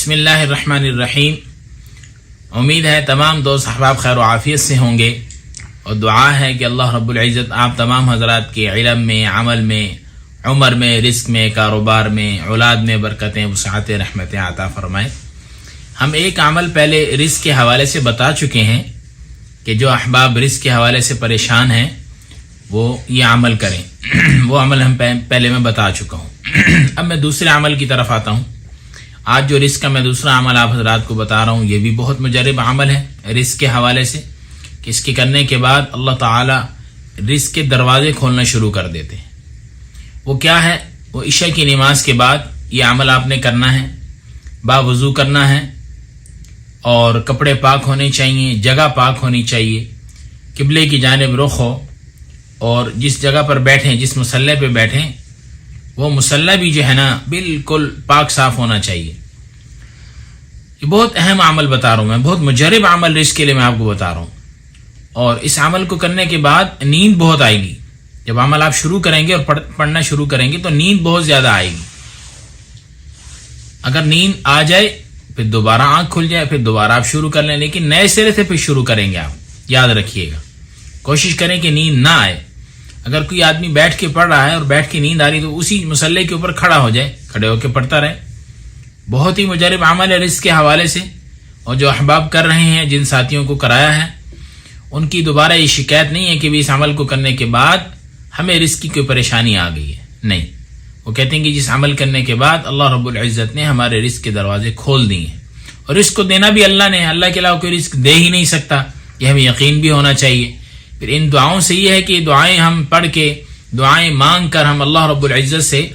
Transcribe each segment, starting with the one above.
بسم اللہ الرحمن الرحیم۔ امید ہے تمام دوست احباب خیر و عافیت سے ہوں گے، اور دعا ہے کہ اللہ رب العزت آپ تمام حضرات کے علم میں، عمل میں، عمر میں، رزق میں، کاروبار میں، اولاد میں برکتیں، وسعتیں، رحمتیں عطا فرمائیں۔ ہم ایک عمل پہلے رزق کے حوالے سے بتا چکے ہیں کہ جو احباب رزق کے حوالے سے پریشان ہیں وہ یہ عمل کریں۔ وہ عمل ہم پہلے میں بتا چکا ہوں۔ اب میں دوسرے عمل کی طرف آتا ہوں۔ آج جو رزق کا میں دوسرا عمل آپ حضرات کو بتا رہا ہوں، یہ بھی بہت مجرب عمل ہے رزق کے حوالے سے، کہ اس کے کرنے کے بعد اللہ تعالی رزق کے دروازے کھولنا شروع کر دیتے ہیں۔ وہ کیا ہے؟ وہ عشاء کی نماز کے بعد یہ عمل آپ نے کرنا ہے۔ باوضو کرنا ہے، اور کپڑے پاک ہونے چاہیے، جگہ پاک ہونی چاہیے، قبلے کی جانب رخ ہو، اور جس جگہ پر بیٹھیں، جس مصلی پہ بیٹھیں، وہ مصلی بھی جو ہے نا بالکل پاک صاف ہونا چاہیے۔ یہ بہت اہم عمل بتا رہا ہوں میں، بہت مجرب عمل رزق کے لیے میں آپ کو بتا رہا ہوں۔ اور اس عمل کو کرنے کے بعد نیند بہت آئے گی۔ جب عمل آپ شروع کریں گے اور پڑھنا شروع کریں گے تو نیند بہت زیادہ آئے گی۔ اگر نیند آ جائے پھر دوبارہ آنکھ کھل جائے، پھر دوبارہ آپ شروع کر لیں، لیکن نئے سرے سے پھر شروع کریں گے آپ، یاد رکھیے گا۔ کوشش کریں کہ نیند نہ آئے۔ اگر کوئی آدمی بیٹھ کے پڑھ رہا ہے اور بیٹھ کے نیند آ رہی تو اسی مصلی کے اوپر کھڑا ہو جائے، کھڑے ہو کے پڑھتا رہے۔ بہت ہی مجرب عمل ہے رزق کے حوالے سے، اور جو احباب کر رہے ہیں، جن ساتھیوں کو کرایا ہے، ان کی دوبارہ یہ شکایت نہیں ہے کہ اس عمل کو کرنے کے بعد ہمیں رزق کی کوئی پریشانی آ گئی ہے، نہیں۔ وہ کہتے ہیں کہ جس عمل کرنے کے بعد اللہ رب العزت نے ہمارے رزق کے دروازے کھول دیے ہیں، اور رزق کو دینا بھی اللہ نے، اللہ کے علاوہ کوئی رزق دے ہی نہیں سکتا، یہ ہمیں یقین بھی ہونا چاہیے۔ پھر ان دعاؤں سے یہ ہے کہ دعائیں ہم پڑھ کے، دعائیں مانگ کر ہم اللہ رب العزت سے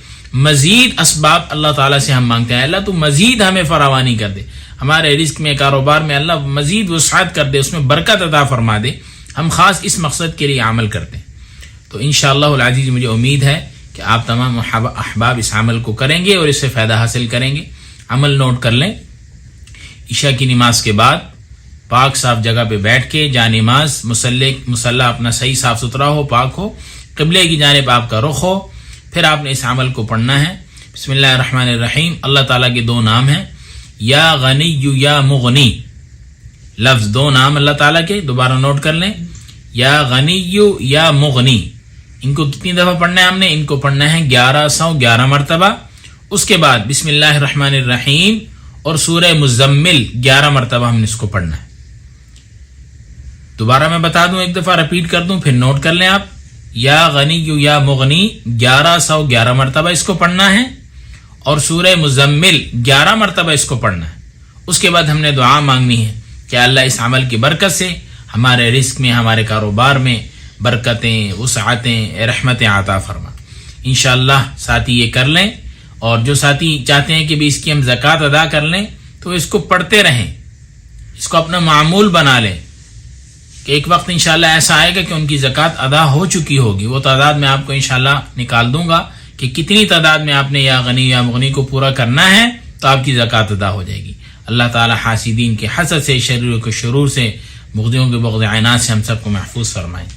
مزید اسباب اللہ تعالیٰ سے ہم مانگتے ہیں، اللہ تو مزید ہمیں فراوانی کر دے، ہمارے رزق میں، کاروبار میں اللہ مزید وسعت کر دے، اس میں برکت عطا فرما دے۔ ہم خاص اس مقصد کے لیے عمل کرتے ہیں۔ تو انشاءاللہ العزیز مجھے امید ہے کہ آپ تمام احباب اس عمل کو کریں گے اور اس سے فائدہ حاصل کریں گے۔ عمل نوٹ کر لیں۔ عشاء کی نماز کے بعد پاک صاف جگہ پہ بیٹھ کے جا نماز، مصلی اپنا صحیح صاف ستھرا ہو، پاک ہو، قبلے کی جانب آپ کا رخ ہو، پھر آپ نے اس عمل کو پڑھنا ہے۔ بسم اللہ الرحمن الرحیم۔ اللہ تعالیٰ کے دو نام ہیں، یا غنی یا مغنی، لفظ دو نام اللہ تعالیٰ کے، دوبارہ نوٹ کر لیں، یا غنی یا مغنی۔ ان کو کتنی دفعہ پڑھنا ہے ہم نے؟ ان کو پڑھنا ہے 1111 مرتبہ۔ اس کے بعد بسم اللہ الرحمن الرحیم اور سورہ مزمل 11 مرتبہ ہم نے اس کو پڑھنا ہے۔ دوبارہ میں بتا دوں، ایک دفعہ رپیٹ کر دوں، پھر نوٹ کر لیں آپ۔ یا غنی یا مغنی 1111 مرتبہ اس کو پڑھنا ہے، اور سورہ مزمل 11 مرتبہ اس کو پڑھنا ہے۔ اس کے بعد ہم نے دعا مانگنی ہے کہ اللہ اس عمل کی برکت سے ہمارے رزق میں، ہمارے کاروبار میں برکتیں، وسعتیں، رحمتیں عطا فرما۔ انشاءاللہ ساتھی یہ کر لیں، اور جو ساتھی چاہتے ہیں کہ بھی اس کی ہم زکوٰۃ ادا کر لیں تو اس کو پڑھتے رہیں، اس کو اپنا معمول بنا لیں، کہ ایک وقت انشاءاللہ ایسا آئے گا کہ ان کی زکوٰۃ ادا ہو چکی ہوگی۔ وہ تعداد میں آپ کو انشاءاللہ نکال دوں گا کہ کتنی تعداد میں آپ نے یا غنی یا مغنی کو پورا کرنا ہے، تو آپ کی زکوٰۃ ادا ہو جائے گی۔ اللہ تعالی حاسدین کے حسد سے، شریر کے شرور سے، بغضیوں کے بغض عناد سے ہم سب کو محفوظ فرمائیں۔